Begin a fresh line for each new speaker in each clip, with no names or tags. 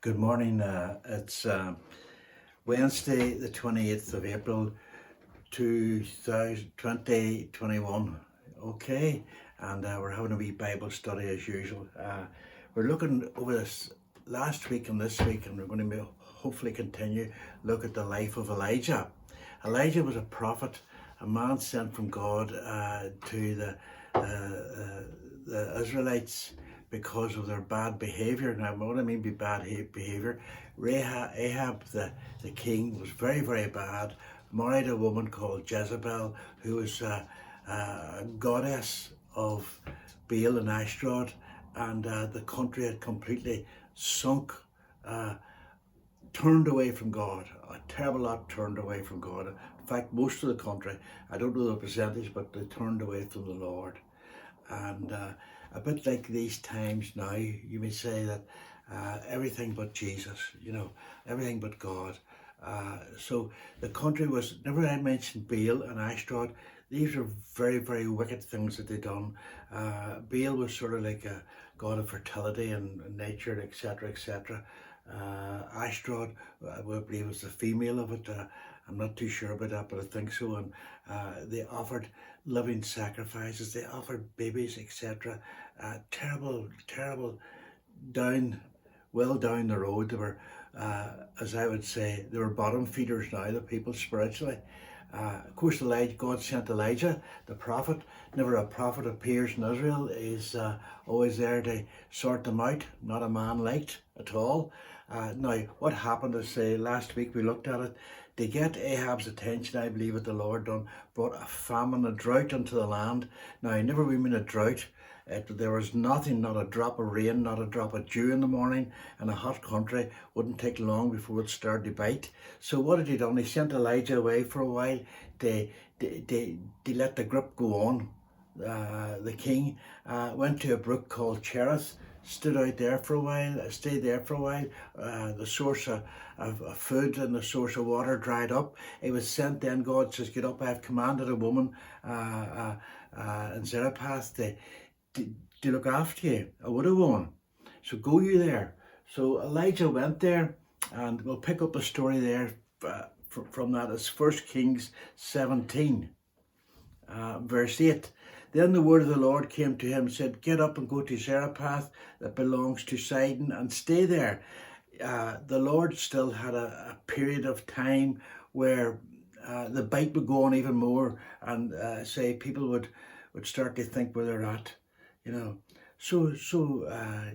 Good morning. It's Wednesday, the 28th of April, 2021. Okay, and we're having a wee Bible study as usual. We're looking over this last week and this week, and we're going to hopefully continue look at the life of Elijah. Elijah was a prophet, a man sent from God to the Israelites because of their bad behaviour. Now, what I mean by bad behaviour, Ahab, the king, was very, very bad, married a woman called Jezebel, who was a goddess of Baal and Ashdod, and the country had completely sunk, turned away from God. A terrible lot turned away from God. In fact, most of the country, I don't know the percentage, but they turned away from the Lord. And a bit like these times now, you may say that everything but Jesus, everything but God. So the country was, never I mentioned Baal and Ashdod, these are very, very wicked things that they done. Baal was sort of like a god of fertility and nature, etc., etc. Ashdod, I believe, was the female of it. I'm not too sure about that, but I think so. And they offered living sacrifices, they offered babies, etc. Terrible, terrible, well down the road. They were, as I would say, they were bottom feeders now, the people spiritually. Of course, God sent Elijah, the prophet. Never a prophet appears in Israel. He's always there to sort them out, not a man liked at all. Now, what happened is, last week we looked at it, to get Ahab's attention, I believe what the Lord done, brought a famine, a drought into the land. Now, never we mean a drought. There was nothing, not a drop of rain, not a drop of dew in the morning. In a hot country, wouldn't take long before it started to bite. So what had he done? He sent Elijah away for a while to let the grip go on. The king went to a brook called Cherith, stood out there for a while, stayed there for a while. The source of food and the source of water dried up. He was sent then, God says, get up, I have commanded a woman in Zarephath to look after you, a widow woman. So go you there. So Elijah went there, and we'll pick up a story there from that. It's 1 Kings 17, verse 8. Then the word of the Lord came to him and said, get up and go to Zarephath that belongs to Sidon and stay there. The Lord still had a period of time where the bite would go on even more, and people would start to think where they're at, So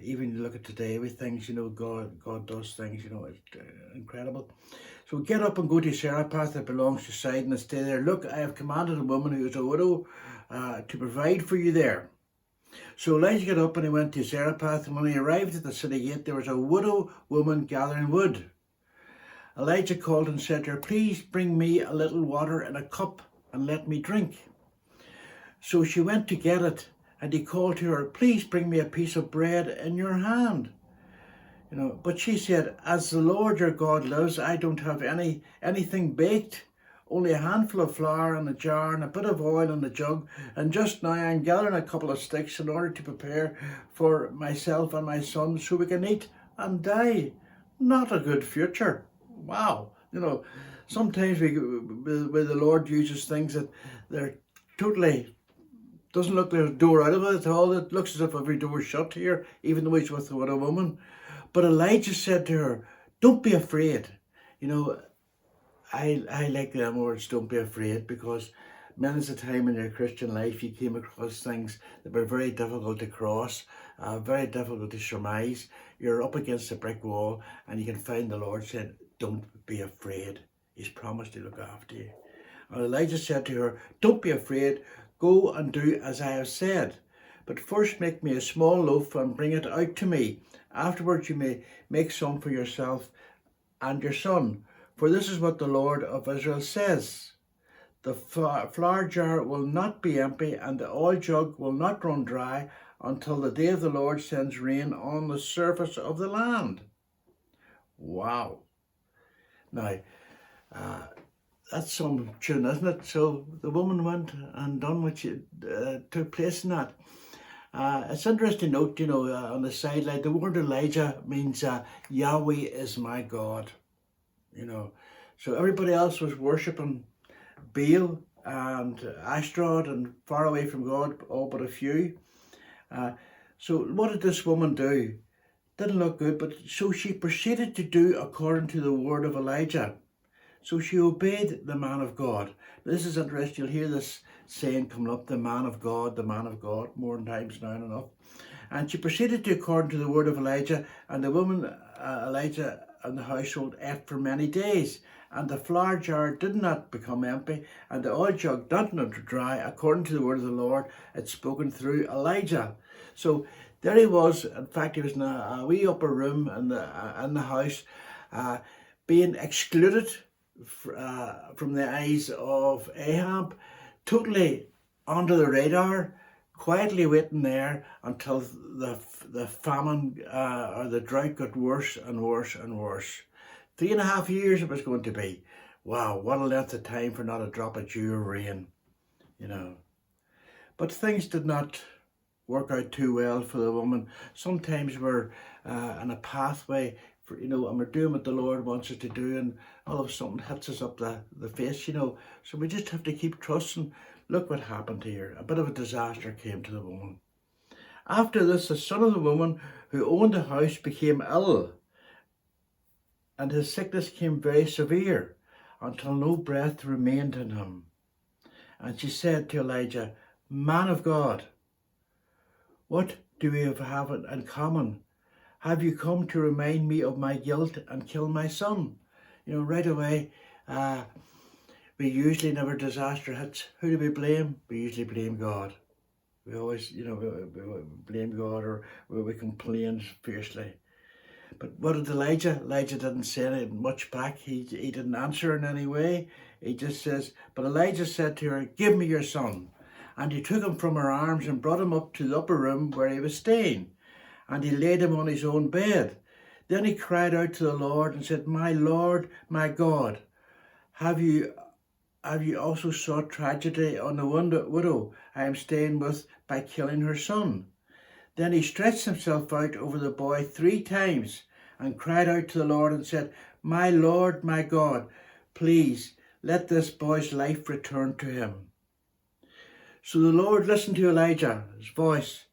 even you look at today, everything's, God does things, it's incredible. So get up and go to Zarephath that belongs to Sidon and stay there. Look, I have commanded a woman who is a widow to provide for you there. So Elijah got up and he went to Zarephath, and when he arrived at the city gate, there was a widow woman gathering wood. Elijah called and said to her, please bring me a little water in a cup and let me drink. So she went to get it, and he called to her, please bring me a piece of bread in your hand. But she said, as the Lord your God lives, I don't have anything baked, only a handful of flour in a jar and a bit of oil in a jug, and just now I'm gathering a couple of sticks in order to prepare for myself and my son so we can eat and die. Not a good future. Wow. Sometimes where the Lord uses things that they're totally, doesn't look like there's a door out of it at all. It looks as if every door is shut here, even though he's with a woman. But Elijah said to her, don't be afraid. I like them words, don't be afraid, because many a time in your Christian life you came across things that were very difficult to cross, very difficult to surmise. You're up against a brick wall, and you can find the Lord said, don't be afraid. He's promised to look after you. And Elijah said to her, don't be afraid, go and do as I have said. But first make me a small loaf and bring it out to me. Afterwards you may make some for yourself and your son. For this is what the Lord of Israel says. The flour jar will not be empty, and the oil jug will not run dry until the day of the Lord sends rain on the surface of the land. Wow. Now, that's some tune, isn't it? So the woman went and done what took place in that. It's interesting to note, on the sideline, the word Elijah means Yahweh is my God, you know. So everybody else was worshipping Baal and Ashtaroth and far away from God, all but a few. So what did this woman do? Didn't look good, but so she proceeded to do according to the word of Elijah. So she obeyed the man of God. This is interesting. You'll hear this saying coming up, the man of God, more than times now enough. And she proceeded to according to the word of Elijah, and the woman Elijah and the household ate for many days. And the flour jar did not become empty, and the oil jug did not dry, according to the word of the Lord, it's spoken through Elijah. So there he was. In fact, he was in a wee upper room in the house, being excluded from the eyes of Ahab, totally under the radar, quietly waiting there until the famine or the drought got worse and worse and worse. 3.5 years it was going to be. Wow, what a length of time for not a drop of dew or rain, But things did not work out too well for the woman. Sometimes we're in a pathway, and we're doing what the Lord wants us to do, and all of a sudden hits us up the face, So we just have to keep trusting. Look what happened here. A bit of a disaster came to the woman. After this, the son of the woman who owned the house became ill, and his sickness became very severe, until no breath remained in him. And she said to Elijah, "Man of God, what do we have in common? Have you come to remind me of my guilt and kill my son?" Right away, we usually, whenever disaster hits, who do we blame? We usually blame God. We always, we blame God, or we complain fiercely. But what did Elijah? Elijah didn't say much back. He didn't answer in any way. He just says, but Elijah said to her, "Give me your son." And he took him from her arms and brought him up to the upper room where he was staying. And he laid him on his own bed. Then he cried out to the Lord and said, "My Lord, my God, have you also sought tragedy on the widow I am staying with by killing her son?" Then he stretched himself out over the boy 3 times and cried out to the Lord and said, "My Lord, my God, please let this boy's life return to him." So the Lord listened to Elijah's voice,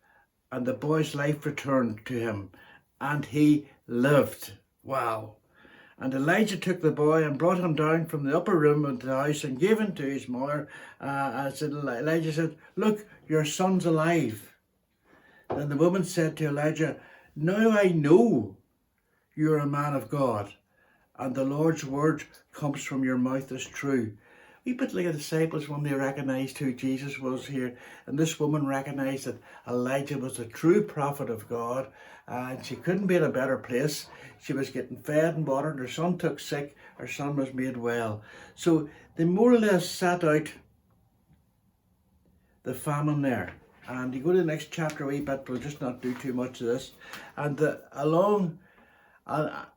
and the boy's life returned to him, and he lived. Wow. And Elijah took the boy and brought him down from the upper room into the house and gave him to his mother. Elijah said, "Look, your son's alive." Then the woman said to Elijah, "Now I know you're a man of God, and the Lord's word comes from your mouth is true." We bit like the disciples when they recognised who Jesus was here. And this woman recognised that Elijah was a true prophet of God. And she couldn't be in a better place. She was getting fed and watered. Her son took sick. Her son was made well. So they more or less sat out the famine there. And you go to the next chapter a wee bit, but we'll just not do too much of this. And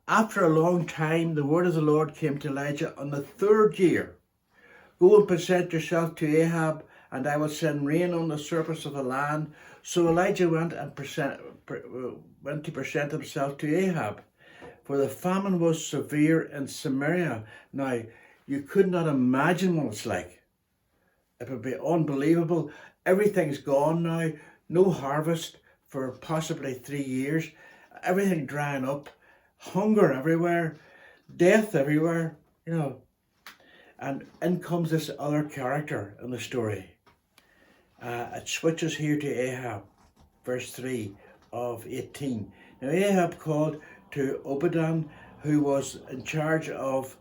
after a long time, the word of the Lord came to Elijah on the 3rd year. "Go and present yourself to Ahab, and I will send rain on the surface of the land." So Elijah went to present himself to Ahab, for the famine was severe in Samaria. Now, you could not imagine what it's like. It would be unbelievable. Everything's gone now. No harvest for possibly 3 years. Everything drying up. Hunger everywhere. Death everywhere. And in comes this other character in the story. It switches here to Ahab, verse 3 of 18. Now Ahab called to Obadiah, who was in charge of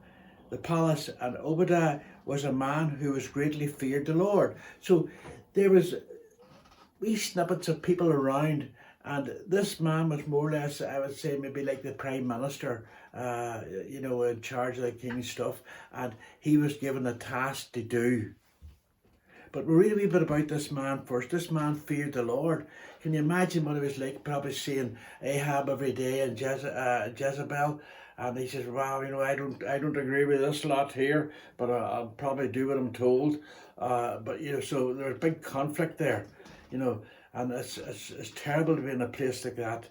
the palace, and Obadiah was a man who was greatly feared the Lord. So there was wee snippets of people around, and this man was more or less, I would say, maybe like the Prime Minister, in charge of the king's stuff, and he was given a task to do. But we'll read a wee bit about this man first. This man feared the Lord. Can you imagine what it was like, probably seeing Ahab every day and Jezebel? And he says, "Wow, I don't agree with this lot here, but I'll probably do what I'm told." So there's a big conflict there, And it's terrible to be in a place like that.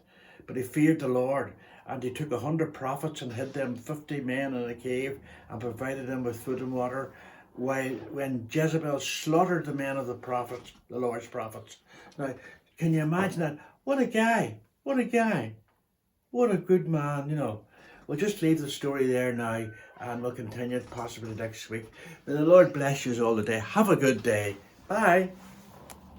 But he feared the Lord, and he took 100 prophets and hid them 50 men in a cave and provided them with food and water. While when Jezebel slaughtered the men of the prophets, the Lord's prophets. Now, can you imagine that? What a guy! What a guy! What a good man, you know. We'll just leave the story there now, and we'll continue it possibly next week. May the Lord bless you all the day. Have a good day. Bye.